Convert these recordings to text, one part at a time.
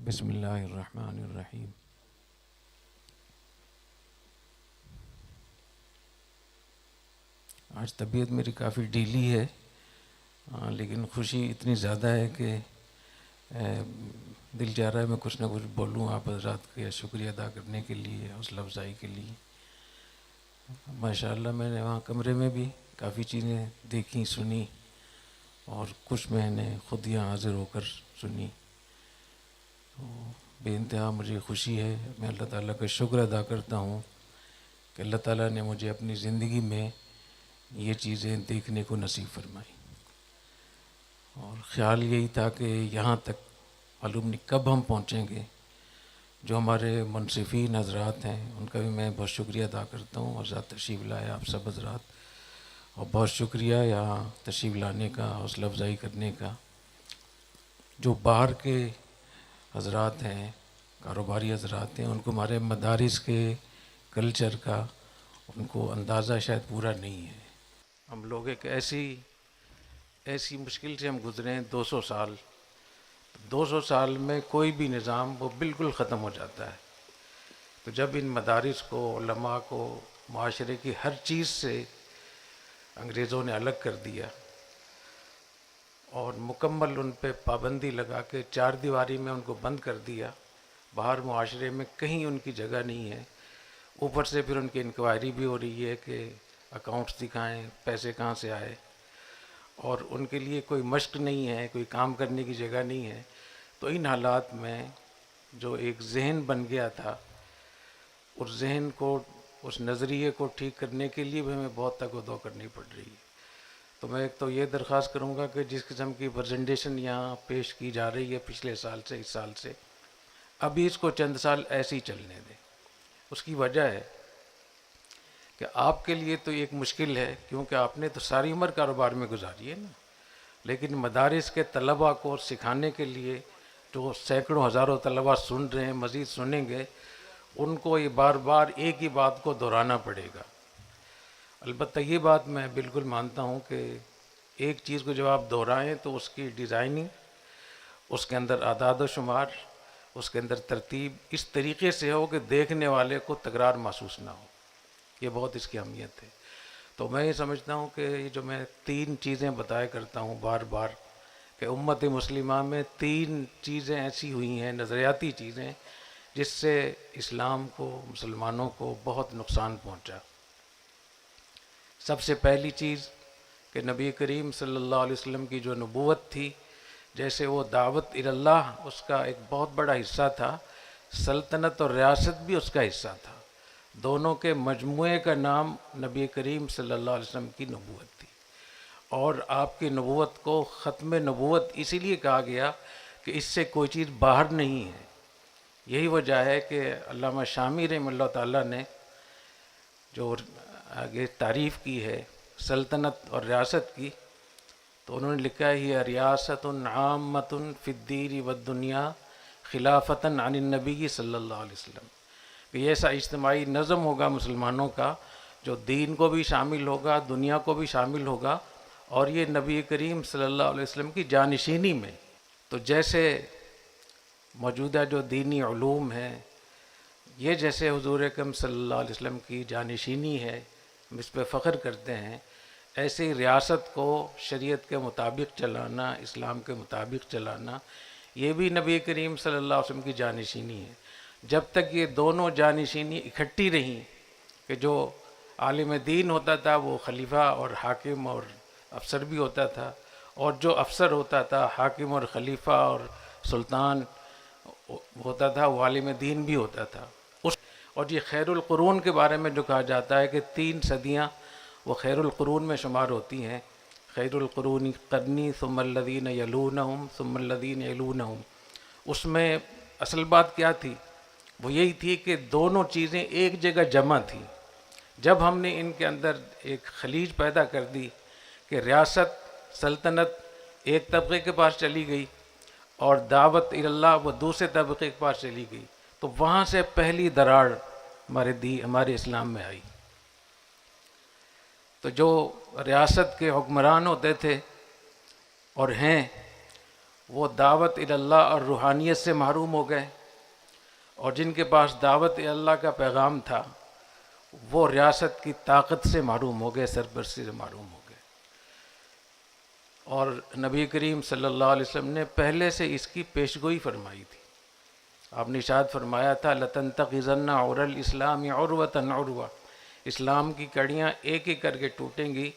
بسم اللہ الرحمن الرحیم۔ آج طبیعت میری کافی ڈھیلی ہے، لیکن خوشی اتنی زیادہ ہے کہ دل چاہ رہا ہے میں کچھ نہ کچھ بولوں آپ حضرات کا شکریہ ادا کرنے کے لیے، حوصلہ افزائی کے لیے۔ ماشاءاللہ میں نے وہاں کمرے میں بھی کافی چیزیں دیکھی سنی، اور کچھ میں نے خود یہاں حاضر ہو کر سنی، تو بے انتہا مجھے خوشی ہے۔ میں اللہ تعالیٰ کا شکر ادا کرتا ہوں کہ اللہ تعالیٰ نے مجھے اپنی زندگی میں یہ چیزیں دیکھنے کو نصیب فرمائی، اور خیال یہی تھا کہ یہاں تک معلوم نہیں کب ہم پہنچیں گے۔ جو ہمارے منصفین حضرات ہیں ان کا بھی میں بہت شکریہ ادا کرتا ہوں، اور ذات تشریف لائے آپ سب حضرات، اور بہت شکریہ یہاں تشریف لانے کا، حوصلہ افزائی کرنے کا۔ جو باہر کے حضرات ہیں، کاروباری حضرات ہیں، ان کو ہمارے مدارس کے کلچر کا ان کو اندازہ شاید پورا نہیں ہے۔ ہم لوگ ایک ایسی مشکل سے ہم گزرے ہیں 200 سال۔ 200 سال میں کوئی بھی نظام وہ بالکل ختم ہو جاتا ہے، تو جب ان مدارس کو، علماء کو، معاشرے کی ہر چیز سے انگریزوں نے الگ کر دیا، اور مکمل ان پہ پابندی لگا کے چار دیواری میں ان کو بند کر دیا، باہر معاشرے میں کہیں ان کی جگہ نہیں ہے۔ اوپر سے پھر ان کی انکوائری بھی ہو رہی ہے کہ اکاؤنٹس دکھائیں، پیسے کہاں سے آئے، اور ان کے لیے کوئی مشق نہیں ہے، کوئی کام کرنے کی جگہ نہیں ہے۔ تو ان حالات میں جو ایک ذہن بن گیا تھا، اس ذہن کو، اس نظریے کو ٹھیک کرنے کے لیے بھی ہمیں بہت تگ و دو کرنی پڑ رہی ہے۔ تو میں ایک تو یہ درخواست کروں گا کہ جس قسم کی پریزنٹیشن یہاں پیش کی جا رہی ہے پچھلے سال سے، اس سال سے، ابھی اس کو چند سال ایسے ہی چلنے دیں۔ اس کی وجہ ہے کہ آپ کے لیے تو ایک مشکل ہے، کیونکہ آپ نے تو ساری عمر کاروبار میں گزاری ہے نا، لیکن مدارس کے طلباء کو سکھانے کے لیے جو سینکڑوں ہزاروں طلباء سن رہے ہیں، مزید سنیں گے، ان کو یہ بار بار ایک ہی بات کو دہرانا پڑے گا۔ البتہ یہ بات میں بالکل مانتا ہوں کہ ایک چیز کو جب آپ دہرائیں تو اس کی ڈیزائننگ، اس کے اندر اعداد و شمار، اس کے اندر ترتیب اس طریقے سے ہو کہ دیکھنے والے کو تکرار محسوس نہ ہو۔ یہ بہت اس کی اہمیت ہے۔ تو میں یہ سمجھتا ہوں کہ یہ جو میں 3 چیزیں بتایا کرتا ہوں بار بار، کہ امت مسلمہ میں 3 چیزیں ایسی ہوئی ہیں، نظریاتی چیزیں، جس سے اسلام کو، مسلمانوں کو بہت نقصان پہنچا۔ سب سے پہلی چیز کہ نبی کریم صلی اللہ علیہ وسلم کی جو نبوت تھی، جیسے وہ دعوت اللہ اس کا ایک بہت بڑا حصہ تھا، سلطنت اور ریاست بھی اس کا حصہ تھا، دونوں کے مجموعے کا نام نبی کریم صلی اللہ علیہ وسلم کی نبوت تھی۔ اور آپ کی نبوت کو ختم نبوت اسی لیے کہا گیا کہ اس سے کوئی چیز باہر نہیں ہے۔ یہی وجہ ہے کہ علامہ شامی رحمہ اللہ تعالیٰ نے جو آگے تعریف کی ہے سلطنت اور ریاست کی، تو انہوں نے لکھا ہے یہ ریاست عامۃ فی الدین والدنیا خلافۃ عن النبی صلی اللہ علیہ وسلم، کہ یہ ایسا اجتماعی نظم ہوگا مسلمانوں کا جو دین کو بھی شامل ہوگا، دنیا کو بھی شامل ہوگا، اور یہ نبی کریم صلی اللہ علیہ وسلم کی جانشینی میں۔ تو جیسے موجودہ جو دینی علوم ہیں، یہ جیسے حضور اکرم صلی اللہ علیہ وسلم کی جانشینی ہے، ہم اس پہ فخر کرتے ہیں، ایسے ہی ریاست کو شریعت کے مطابق چلانا، اسلام کے مطابق چلانا، یہ بھی نبی کریم صلی اللہ علیہ وسلم کی جانشینی ہے۔ جب تک یہ دونوں جانشینی اکٹھی رہیں، کہ جو عالم دین ہوتا تھا وہ خلیفہ اور حاکم اور افسر بھی ہوتا تھا، اور جو افسر ہوتا تھا، حاکم اور خلیفہ اور سلطان ہوتا تھا، وہ عالم دین بھی ہوتا تھا۔ اور یہ خیر القرون کے بارے میں جو کہا جاتا ہے کہ 3 صدیاں وہ خیر القرون میں شمار ہوتی ہیں، خیر القرون قرنی ثم الذین یلونہم ثم الذین یلونہم، اس میں اصل بات کیا تھی؟ وہ یہی تھی کہ دونوں چیزیں ایک جگہ جمع تھیں۔ جب ہم نے ان کے اندر ایک خلیج پیدا کر دی کہ ریاست، سلطنت ایک طبقے کے پاس چلی گئی، اور دعوت اللہ وہ دوسرے طبقے کے پاس چلی گئی، تو وہاں سے پہلی دراڑ ہمارے اسلام میں آئی۔ تو جو ریاست کے حکمران ہوتے تھے اور ہیں، وہ دعوت اللہ اور روحانیت سے محروم ہو گئے، اور جن کے پاس دعوت اللہ کا پیغام تھا وہ ریاست کی طاقت سے محروم ہو گئے، سرپرستی سے محروم ہو گئے۔ اور نبی کریم صلی اللہ علیہ وسلم نے پہلے سے اس کی پیشگوئی فرمائی تھی۔ آپ نے ارشاد فرمایا تھا لَتَنْتَقِضَنَّ عُرَى الْإِسْلَامِ عُرْوَةً عُرْوَةً، اسلام کی کڑیاں ایک ایک کر کے ٹوٹیں گی۔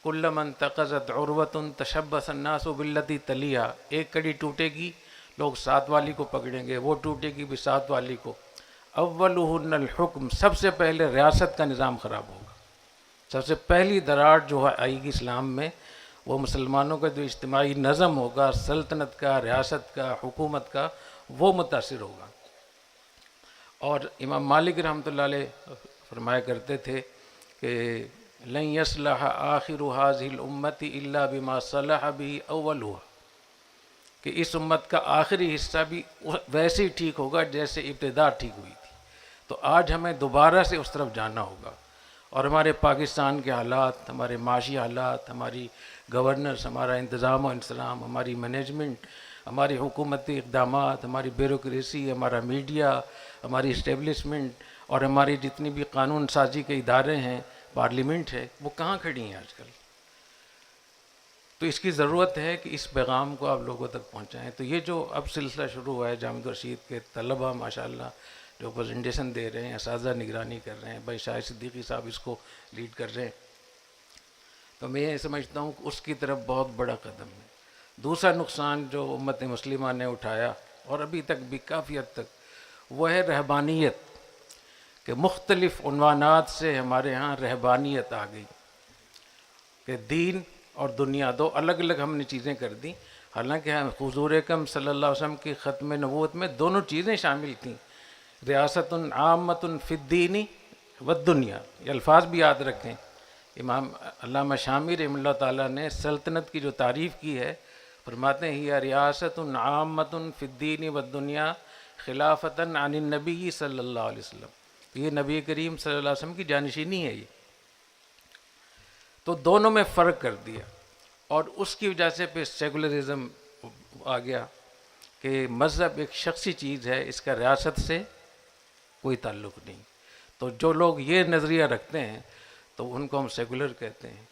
كُلَّمَا انتقضت عُرْوَةٌ تَشَبَّثَ النَّاسُ بِالَّتِي تَلِيهَا، ایک کڑی ٹوٹے گی لوگ ساتھ والی کو پکڑیں گے، وہ ٹوٹے گی بھی ساتھ والی کو۔ اولہن الحکم، سب سے پہلے ریاست کا نظام خراب ہوگا۔ سب سے پہلی دراڑ جو آئے گی اسلام میں وہ مسلمانوں کا جو اجتماعی نظم ہوگا، سلطنت کا، ریاست کا، حکومت کا، وہ متاثر ہوگا۔ اور امام مالک رحمۃ اللہ علیہ فرمایا کرتے تھے کہ لن یصلح آخر هذه الامت الا بما صلح به اولها، کہ اس امت کا آخری حصہ بھی ویسے ہی ٹھیک ہوگا جیسے ابتدا ٹھیک ہوئی تھی۔ تو آج ہمیں دوبارہ سے اس طرف جانا ہوگا، اور ہمارے پاکستان کے حالات، ہمارے معاشی حالات، ہماری گورننس، ہمارا انتظام و انسلام، ہماری مینجمنٹ، ہماری حکومتی اقدامات، ہماری بیوروکریسی، ہمارا میڈیا، ہماری اسٹیبلشمنٹ، اور ہماری جتنی بھی قانون سازی کے ادارے ہیں، پارلیمنٹ ہے، وہ کہاں کھڑی ہیں آج کل؟ تو اس کی ضرورت ہے کہ اس پیغام کو آپ لوگوں تک پہنچائیں۔ تو یہ جو اب سلسلہ شروع ہوا ہے، جامعہ رشید کے طلبہ ماشاءاللہ جو پریزنٹیشن دے رہے ہیں، اساتذہ نگرانی کر رہے ہیں، بھائی شاہد صدیقی صاحب اس کو لیڈ کر رہے ہیں، تو میں یہ سمجھتا ہوں کہ اس کی طرف بہت بڑا قدم ہے۔ دوسرا نقصان جو امت مسلمہ نے اٹھایا اور ابھی تک بھی کافی حد تک، وہ ہے رہبانیت، کہ مختلف عنوانات سے ہمارے ہاں رہبانیت آ گئی، کہ دین اور دنیا دو الگ الگ ہم نے چیزیں کر دیں، حالانکہ حضور اکرم صلی اللہ علیہ وسلم کی ختم نبوت میں دونوں چیزیں شامل تھیں، ریاست عامۃ فی الدین والدنیا، یہ الفاظ بھی یاد رکھیں۔ امام علامہ شامی رحمہ اللہ تعالیٰ نے سلطنت کی جو تعریف کی ہے، فرماتے ہیں یہ ریاست عامۃ فی الدین والدنیا خلافۃ عن النبی صلی اللہ علیہ وسلم، یہ نبی کریم صلی اللہ علیہ وسلم کی جانشینی ہے۔ یہ تو دونوں میں فرق کر دیا، اور اس کی وجہ سے پھر سیکولرزم آ گیا کہ مذہب ایک شخصی چیز ہے، اس کا ریاست سے کوئی تعلق نہیں۔ تو جو لوگ یہ نظریہ رکھتے ہیں تو ان کو ہم سیکولر کہتے ہیں،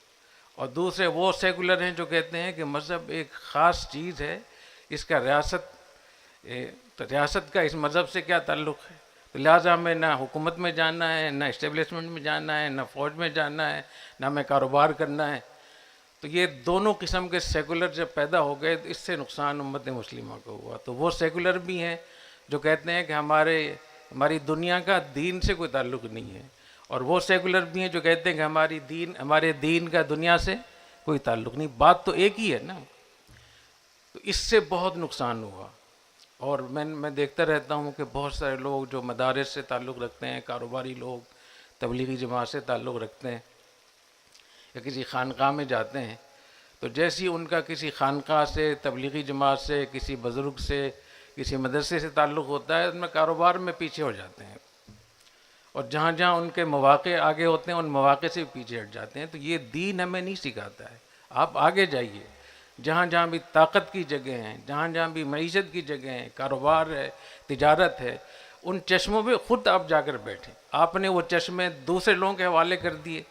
اور دوسرے وہ سیکولر ہیں جو کہتے ہیں کہ مذہب ایک خاص چیز ہے، اس کا ریاست کا اس مذہب سے کیا تعلق ہے، تو لہٰذا ہمیں نہ حکومت میں جانا ہے، نہ اسٹیبلشمنٹ میں جانا ہے، نہ فوج میں جانا ہے، نہ ہمیں کاروبار کرنا ہے۔ تو یہ دونوں قسم کے سیکولر جب پیدا ہو گئے تو اس سے نقصان امت مسلمہ کو ہوا۔ تو وہ سیکولر بھی ہیں جو کہتے ہیں کہ ہماری دنیا کا دین سے کوئی تعلق نہیں ہے، اور وہ سیکولر بھی ہیں جو کہتے ہیں کہ ہمارے دین کا دنیا سے کوئی تعلق نہیں۔ بات تو ایک ہی ہے نا۔ تو اس سے بہت نقصان ہوا، اور میں دیکھتا رہتا ہوں کہ بہت سارے لوگ جو مدارس سے تعلق رکھتے ہیں، کاروباری لوگ تبلیغی جماعت سے تعلق رکھتے ہیں یا کسی خانقاہ میں جاتے ہیں، تو جیسی ان کا کسی خانقاہ سے، تبلیغی جماعت سے، کسی بزرگ سے، کسی مدرسے سے تعلق ہوتا ہے، ان میں کاروبار میں پیچھے ہو جاتے ہیں، اور جہاں جہاں ان کے مواقع آگے ہوتے ہیں ان مواقع سے بھی پیچھے ہٹ جاتے ہیں۔ تو یہ دین ہمیں نہیں سکھاتا ہے۔ آپ آگے جائیے، جہاں جہاں بھی طاقت کی جگہ ہیں، جہاں جہاں بھی معیشت کی جگہ ہیں، کاروبار ہے، تجارت ہے، ان چشموں پہ خود آپ جا کر بیٹھیں۔ آپ نے وہ چشمے دوسرے لوگوں کے حوالے کر دیے۔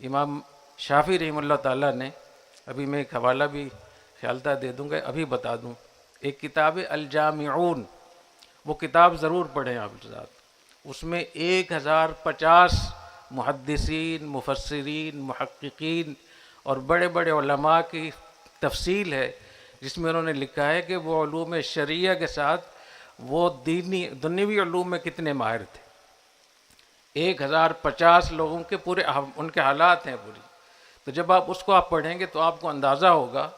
امام شافعی رحمہ اللہ تعالیٰ نے، ابھی میں ایک حوالہ بھی خیالتہ دے دوں گا، ابھی بتا دوں، ایک کتاب الجامعون، وہ کتاب ضرور پڑھیں آپ حضرات۔ اس میں 1050 محدثین، مفسرین، محققین اور بڑے بڑے علماء کی تفصیل ہے، جس میں انہوں نے لکھا ہے کہ وہ علوم شرعیہ کے ساتھ وہ دنیوی علوم میں کتنے ماہر تھے۔ 1050 لوگوں کے پورے ان کے حالات ہیں پوری۔ تو جب اس کو آپ پڑھیں گے تو آپ کو اندازہ ہوگا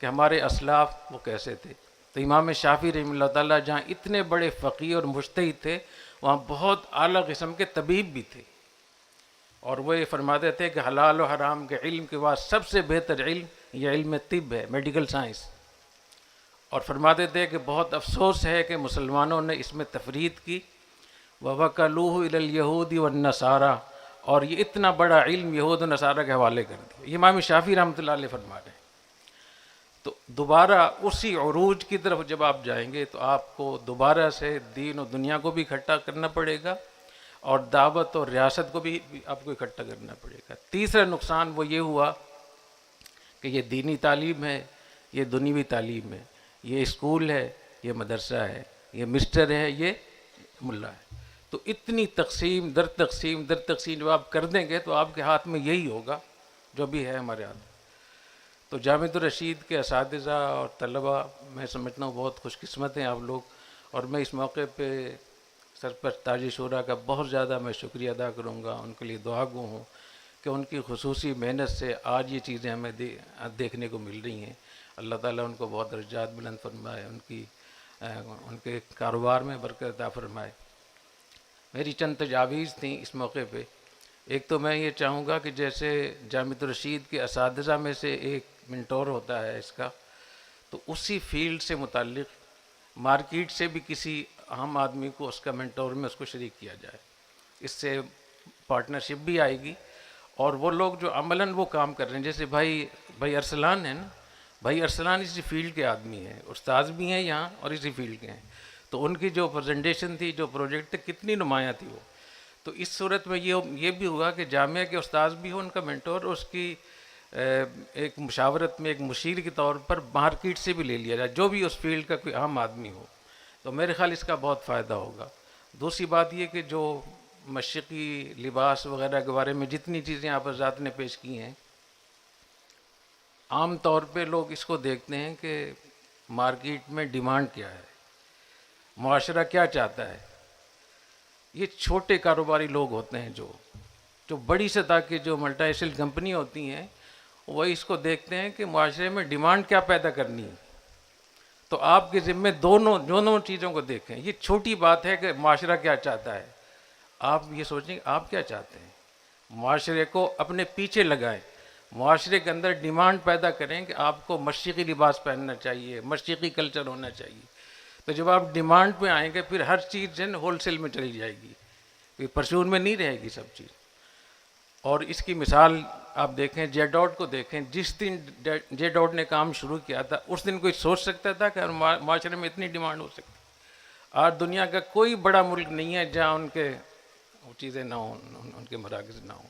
کہ ہمارے اسلاف وہ کیسے تھے۔ تو امام شافعی رحمہ اللہ تعالیٰ جہاں اتنے بڑے فقیہ اور مجتہد تھے، وہاں بہت اعلیٰ قسم کے طبیب بھی تھے، اور وہ یہ فرماتے تھے کہ حلال و حرام کے علم کے بعد سب سے بہتر علم یہ علم طب ہے، میڈیکل سائنس۔ اور فرماتے تھے کہ بہت افسوس ہے کہ مسلمانوں نے اس میں تفرید کی، وَوَكَلُوهُ إِلَى الْيَهُودِ وَالنَّصَارَى، اور یہ اتنا بڑا علم یہود و نصارہ کے حوالے کر دیا۔ یہ امام شافعی رحمۃ اللہ علیہ فرما رہے ہیں۔ تو دوبارہ اسی عروج کی طرف جب آپ جائیں گے تو آپ کو دوبارہ سے دین و دنیا کو بھی اکٹھا کرنا پڑے گا اور دعوت اور ریاست کو بھی آپ کو اکٹھا کرنا پڑے گا۔ تیسرا نقصان وہ یہ ہوا کہ یہ دینی تعلیم ہے، یہ دنیوی تعلیم ہے، یہ اسکول ہے، یہ مدرسہ ہے، یہ مسٹر ہے، یہ ملا ہے۔ تو اتنی تقسیم در تقسیم در تقسیم جب آپ کر دیں گے تو آپ کے ہاتھ میں یہی ہوگا جو بھی ہے ہمارے ہاتھ۔ تو جامعۃ الرشید کے اساتذہ اور طلباء میں سمجھتا ہوں بہت خوش قسمت ہیں آپ لوگ، اور میں اس موقع پہ سرپرست تاج شورا کا بہت زیادہ میں شکریہ ادا کروں گا، ان کے لیے دعا گو ہوں کہ ان کی خصوصی محنت سے آج یہ چیزیں ہمیں دیکھنے کو مل رہی ہیں۔ اللہ تعالیٰ ان کو بہت درجات بلند فرمائے، ان کے کاروبار میں برکت عطا فرمائے۔ میری چند تجاویز تھیں اس موقع پہ۔ ایک تو میں یہ چاہوں گا کہ جیسے جامعۃ الرشید کے اساتذہ میں سے ایک منٹور ہوتا ہے اس کا، تو اسی فیلڈ سے متعلق مارکیٹ سے بھی کسی عام آدمی کو اس کا منٹور میں اس کو شریک کیا جائے۔ اس سے پارٹنرشپ بھی آئے گی، اور وہ لوگ جو عملاً وہ کام کر رہے ہیں، جیسے بھائی ارسلان ہیں نا، بھائی ارسلان اسی فیلڈ کے آدمی ہیں، استاذ بھی ہیں یہاں اور اسی فیلڈ کے ہیں، تو ان کی جو پریزنٹیشن تھی، جو پروجیکٹ تھے، کتنی نمایاں تھی وہ۔ تو اس صورت میں یہ بھی ہوا کہ جامعہ کے استاذ بھی ہو ان کا منٹور، اس کی ایک مشاورت میں ایک مشیر کے طور پر مارکیٹ سے بھی لے لیا جائے، جو بھی اس فیلڈ کا کوئی عام آدمی ہو، تو میرے خیال اس کا بہت فائدہ ہوگا۔ دوسری بات یہ کہ جو مشرقی لباس وغیرہ کے بارے میں جتنی چیزیں آپ حضرات نے پیش کی ہیں، عام طور پہ لوگ اس کو دیکھتے ہیں کہ مارکیٹ میں ڈیمانڈ کیا ہے، معاشرہ کیا چاہتا ہے۔ یہ چھوٹے کاروباری لوگ ہوتے ہیں جو بڑی سطح کی جو ملٹی نیشنل کمپنی ہوتی ہیں، وہ اس کو دیکھتے ہیں کہ معاشرے میں ڈیمانڈ کیا پیدا کرنی ہے۔ تو آپ کے ذمے دونوں چیزوں کو دیکھیں۔ یہ چھوٹی بات ہے کہ معاشرہ کیا چاہتا ہے، آپ یہ سوچیں کہ آپ کیا چاہتے ہیں، معاشرے کو اپنے پیچھے لگائیں، معاشرے کے اندر ڈیمانڈ پیدا کریں کہ آپ کو مشرقی لباس پہننا چاہیے، مشرقی کلچر ہونا چاہیے۔ تو جب آپ ڈیمانڈ پہ آئیں گے پھر ہر چیز جو ہے نا ہول سیل میں چلی جائے گی، پھر پرچون میں نہیں رہے گی سب چیز۔ اور اس کی مثال آپ دیکھیں، جے ڈاٹ کو دیکھیں، جس دن جے ڈاٹ نے کام شروع کیا تھا اس دن کوئی سوچ سکتا تھا کہ معاشرے میں اتنی ڈیمانڈ ہو سکتی؟ آج دنیا کا کوئی بڑا ملک نہیں ہے جہاں ان کے وہ چیزیں نہ ہوں، ان کے مراکز نہ ہوں۔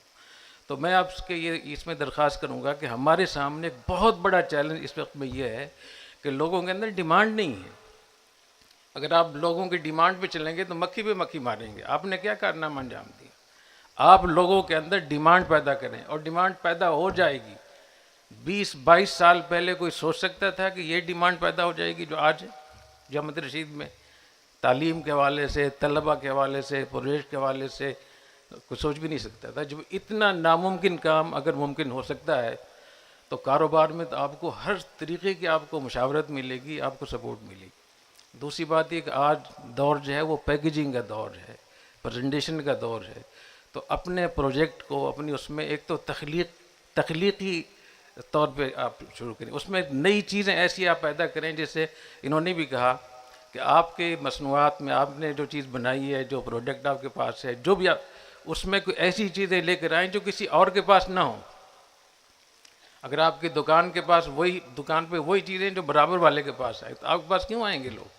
تو میں آپ کے اس میں درخواست کروں گا کہ ہمارے سامنے ایک بہت بڑا چیلنج اس وقت میں یہ ہے کہ لوگوں کے اندر ڈیمانڈ نہیں ہے۔ اگر آپ لوگوں کی ڈیمانڈ پہ چلیں گے تو مکھی پہ مکھی ماریں گے۔ آپ نے کیا کارنامہ انجام دیا؟ آپ لوگوں کے اندر ڈیمانڈ پیدا کریں، اور ڈیمانڈ پیدا ہو جائے گی۔ 20-22 سال پہلے کوئی سوچ سکتا تھا کہ یہ ڈیمانڈ پیدا ہو جائے گی جو آج جامعۃ الرشید میں تعلیم کے حوالے سے، طلباء کے حوالے سے، پروجیکٹ کے حوالے سے کوئی سوچ بھی نہیں سکتا تھا۔ جب اتنا ناممکن کام اگر ممکن ہو سکتا ہے تو کاروبار میں تو آپ کو ہر طریقے کی آپ کو مشاورت ملے گی، آپ کو سپورٹ ملے گی۔ دوسری بات یہ کہ آج دور جو ہے وہ پیکیجنگ کا دور ہے، پریزنٹیشن کا دور ہے۔ تو اپنے پروجیکٹ کو اپنی اس میں ایک تو تخلیقی طور پہ آپ شروع کریں، اس میں نئی چیزیں ایسی آپ پیدا کریں، جیسے انہوں نے بھی کہا کہ آپ کے مصنوعات میں آپ نے جو چیز بنائی ہے، جو پروڈکٹ آپ کے پاس ہے، جو بھی آپ اس میں کوئی ایسی چیزیں لے کر آئیں جو کسی اور کے پاس نہ ہوں۔ اگر آپ کی دکان کے پاس دکان پہ وہی چیزیں جو برابر والے کے پاس آئے تو آپ کے پاس کیوں آئیں گے لوگ؟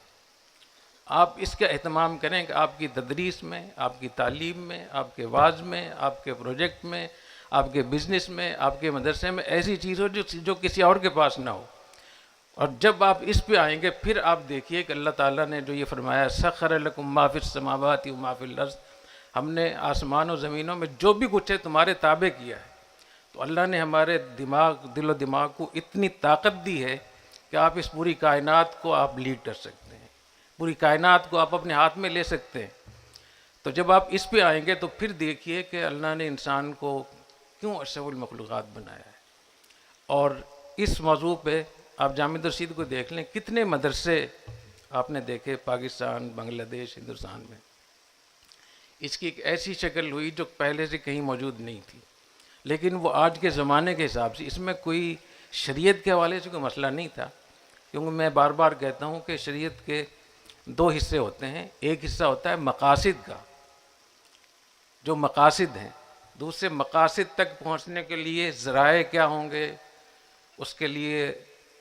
آپ اس کا اہتمام کریں کہ آپ کی تدریس میں، آپ کی تعلیم میں، آپ کے واعظ میں، آپ کے پروجیکٹ میں، آپ کے بزنس میں، آپ کے مدرسے میں ایسی چیز ہو جو کسی اور کے پاس نہ ہو۔ اور جب آپ اس پہ آئیں گے پھر آپ دیکھیے کہ اللہ تعالیٰ نے جو یہ فرمایا سخر لکم ما فی السماوات و ما فی الارض، ہم نے آسمان و زمینوں میں جو بھی کچھ ہے تمہارے تابع کیا ہے۔ تو اللہ نے ہمارے دل و دماغ کو اتنی طاقت دی ہے کہ آپ اس پوری کائنات کو آپ لیڈ کر سکتے ہیں، پوری کائنات کو آپ اپنے ہاتھ میں لے سکتے ہیں۔ تو جب آپ اس پہ آئیں گے تو پھر دیکھیے کہ اللہ نے انسان کو کیوں اشرف المخلوقات بنایا ہے۔ اور اس موضوع پہ آپ جامعۃ الرشید کو دیکھ لیں، کتنے مدرسے آپ نے دیکھے پاکستان، بنگلہ دیش، ہندوستان میں۔ اس کی ایک ایسی شکل ہوئی جو پہلے سے کہیں موجود نہیں تھی، لیکن وہ آج کے زمانے کے حساب سے، اس میں کوئی شریعت کے حوالے سے کوئی مسئلہ نہیں تھا، کیونکہ میں بار بار کہتا ہوں کہ شریعت کے 2 حصے ہوتے ہیں۔ ایک حصہ ہوتا ہے مقاصد کا، جو مقاصد ہیں، دوسرے مقاصد تک پہنچنے کے لیے ذرائع کیا ہوں گے، اس کے لیے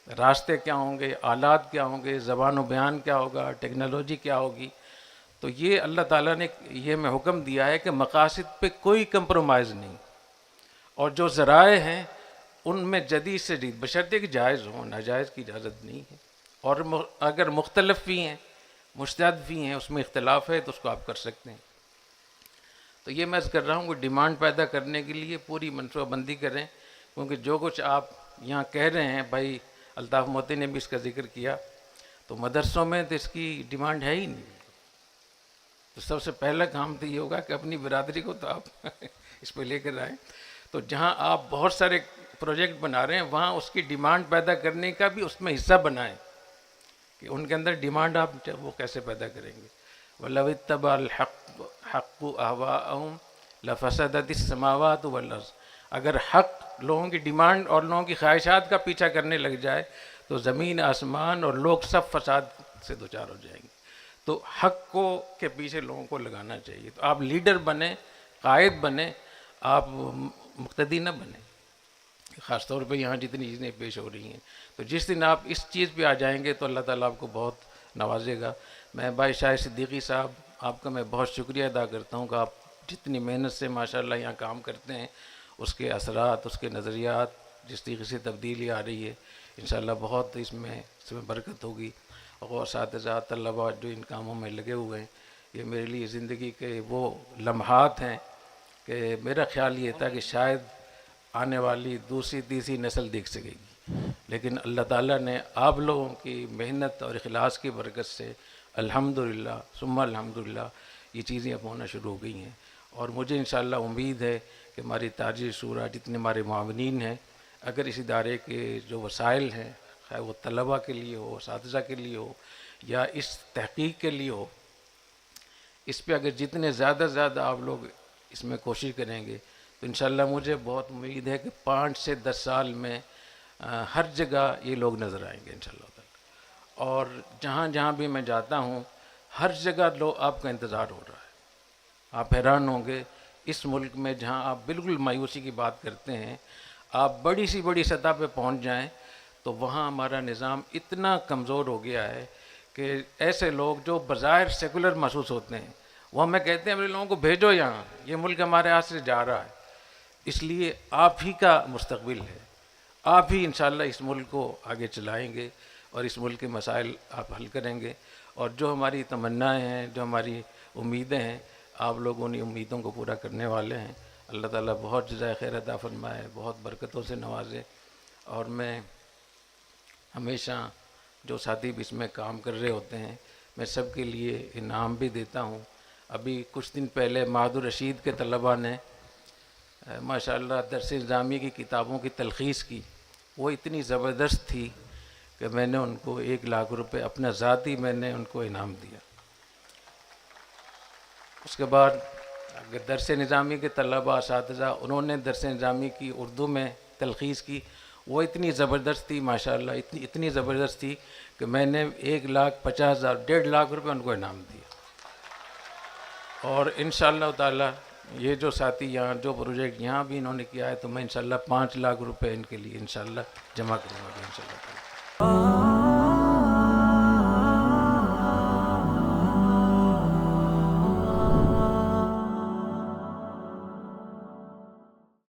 راستے کیا ہوں گے، آلات کیا ہوں گے، زبان و بیان کیا ہوگا، ٹیکنالوجی کیا ہوگی. تو یہ اللہ تعالیٰ نے یہ میں حکم دیا ہے کہ مقاصد پہ کوئی کمپرومائز نہیں، اور جو ذرائع ہیں ان میں جدید سے جدید، بشرطے کہ جائز ہوں، ناجائز کی اجازت نہیں ہے. اور اگر مختلف بھی ہیں، مجتہد بھی ہیں، اس میں اختلاف ہے تو اس کو آپ کر سکتے ہیں. تو یہ میں کر رہا ہوں کہ ڈیمانڈ پیدا کرنے کے لیے پوری منصوبہ بندی کریں، کیونکہ جو کچھ آپ یہاں کہہ رہے ہیں، بھائی الطاف موتی نے بھی اس کا ذکر کیا، تو مدرسوں میں تو اس کی ڈیمانڈ ہے ہی نہیں. تو سب سے پہلا کام تو یہ ہوگا کہ اپنی برادری کو تو آپ اس پہ لے کر آئیں. تو جہاں آپ بہت سارے پروجیکٹ بنا رہے ہیں وہاں اس کی ڈیمانڈ پیدا کرنے کا بھی اس میں حصہ بنائیں کہ ان کے اندر ڈیمانڈ آپ وہ کیسے پیدا کریں گے. وَلَوِ اتَّبَعَ الْحَقُّ أَهْوَاءَهُمْ لَفَسَدَتِ السَّمَاوَاتُ وَالْأَرْضُ. اگر حق لوگوں کی ڈیمانڈ اور لوگوں کی خواہشات کا پیچھا کرنے لگ جائے تو زمین آسمان اور لوگ سب فساد سے دوچار ہو جائیں گے. تو حق کو کے پیچھے لوگوں کو لگانا چاہیے. تو آپ لیڈر بنیں، قائد بنیں، آپ مقتدی نہ بنیں. خاص طور پہ یہاں جتنی چیزیں پیش ہو رہی ہیں، تو جس دن آپ اس چیز پہ آ جائیں گے تو اللہ تعالیٰ آپ کو بہت نوازے گا. میں بھائی شاہ صدیقی صاحب، آپ کا میں بہت شکریہ ادا کرتا ہوں کہ آپ جتنی محنت سے ماشاءاللہ یہاں کام کرتے ہیں، اس کے اثرات، اس کے نظریات، جس طریقے سے تبدیلی آ رہی ہے، انشاءاللہ بہت اس میں برکت ہوگی. اور اساتذہ، طلباء جو ان کاموں میں لگے ہوئے ہیں، یہ میرے لیے زندگی کے وہ لمحات ہیں کہ میرا خیال یہ تھا کہ شاید آنے والی دوسری تیسری نسل دیکھ سکے گی، لیکن اللہ تعالیٰ نے آپ لوگوں کی محنت اور اخلاص کی برکت سے الحمدللہ ثم الحمدللہ یہ چیزیں اب ہونا شروع ہو گئی ہیں. اور مجھے انشاءاللہ امید ہے کہ ہماری تاجر شورا، جتنے ہمارے معاونین ہیں، اگر اس ادارے کے جو وسائل ہیں، خواہ وہ طلباء کے لیے ہو، اساتذہ کے لیے ہو، یا اس تحقیق کے لیے ہو، اس پہ اگر جتنے زیادہ زیادہ آپ لوگ اس میں کوشش کریں گے تو انشاءاللہ مجھے بہت امید ہے کہ 5 سے 10 سال میں ہر جگہ یہ لوگ نظر آئیں گے انشاءاللہ تعالی. اور جہاں جہاں بھی میں جاتا ہوں، ہر جگہ لوگ آپ کا انتظار ہو رہا ہے. آپ حیران ہوں گے، اس ملک میں جہاں آپ بالکل مایوسی کی بات کرتے ہیں، آپ بڑی سی بڑی سطح پہ پہنچ جائیں تو وہاں ہمارا نظام اتنا کمزور ہو گیا ہے کہ ایسے لوگ جو بظاہر سیکولر محسوس ہوتے ہیں، وہ ہمیں کہتے ہیں میرے لوگوں کو بھیجو یہاں، یہ ملک ہمارے ہاتھ سے جا رہا ہے. اس لیے آپ ہی کا مستقبل ہے، آپ ہی انشاءاللہ اس ملک کو آگے چلائیں گے اور اس ملک کے مسائل آپ حل کریں گے. اور جو ہماری تمنائیں ہیں، جو ہماری امیدیں ہیں، آپ لوگ ان امیدوں کو پورا کرنے والے ہیں. اللہ تعالیٰ بہت جزائے خیر عطا فرمائے، بہت برکتوں سے نوازے. اور میں ہمیشہ جو ساتھی بھی اس میں کام کر رہے ہوتے ہیں، میں سب کے لیے انعام بھی دیتا ہوں. ابھی کچھ دن پہلے معہد الرشید کے طلباء نے ماشاءاللہ درس نظامی کی کتابوں کی تلخیص کی، وہ اتنی زبردست تھی کہ میں نے ان کو 1,00,000 روپے اپنا ذاتی میں نے ان کو انعام دیا. اس کے بعد اگر درس نظامی کے طلباء، اساتذہ، انہوں نے درس نظامی کی اردو میں تلخیص کی، وہ اتنی زبردست تھی ماشاءاللہ، اتنی زبردست تھی کہ میں نے 1,50,000 1,50,000 روپے ان کو انعام دیا. اور انشاءاللہ تعالی یہ جو ساتھی یہاں جو پروجیکٹ یہاں بھی انہوں نے کیا ہے، تو میں انشاءاللہ 5,00,000 روپے ان کے لیے انشاءاللہ جمع کروں گا انشاءاللہ.